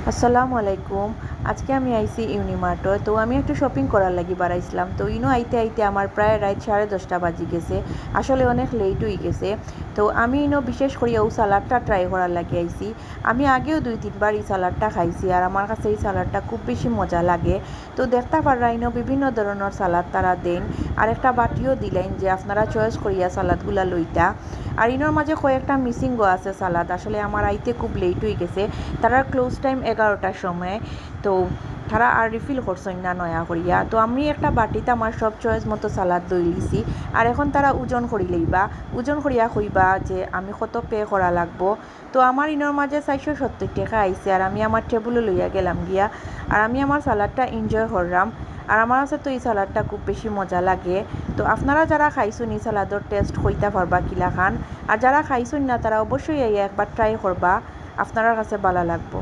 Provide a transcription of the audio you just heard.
আসসালামু আলাইকুম। আজকে আমি আইছি ইউনিমার্টে। তো আমি একটু শপিং করার লাগি বাড়াইছিলাম। তো ইনো আইতে আইতে আমার প্রায় রাত 10:30 বাজি গেছে। আসলে অনেক লেট হয়ে গেছে। তো আমি ইনো বিশেষ করে ও সালাডটা ট্রাই করার লাগি আইছি। আমি আগেও 2-3 বার এই সালাডটা খাইছি আর আমার কাছে এই সালাডটা খুব বেশি মজা লাগে। তো দেখতে পাররা ইনো বিভিন্ন ধরনের সালাদ তারা দেন আর একটা বাটিও দিলেন যে আপনারা চয়েস করিয়া সালাদগুলা লইতা। আর ইনোর মাঝে কয়েকটা মিসিংও আছে সালাদ। আসলে আমার আইতে খুব লেট হয়ে গেছে। তারার ক্লোজ টাইম 11টার সময়। তো তারা আর রিফিল করছেন না নয়া করিয়া। তো আমি একটা বাটিতে আমার সব চয়েস মতো সালাদ দই লিছি। আর এখন তারা ওজন করি লইবা, ওজন করিয়া কইবা যে আমি কত পে করা লাগবো। তো আমার ইনোর মাঝে 470 টাকা আইছে আর আমি আমার টেবুলে লইয়া গেলাম গিয়া। আর আমি আমার সালাদটা এনজয় করলাম। আর আমার কাছে তো এই সালাদটা খুব বেশি মজা লাগে। তো আপনারা যারা খাইছেন এই সালাদর টেস্ট কইতা পারবা কিলা খান। আর যারা খাইছেন না তারা অবশ্যই এই একবার ট্রাই করবা, আপনার কাছে ভালো লাগবো।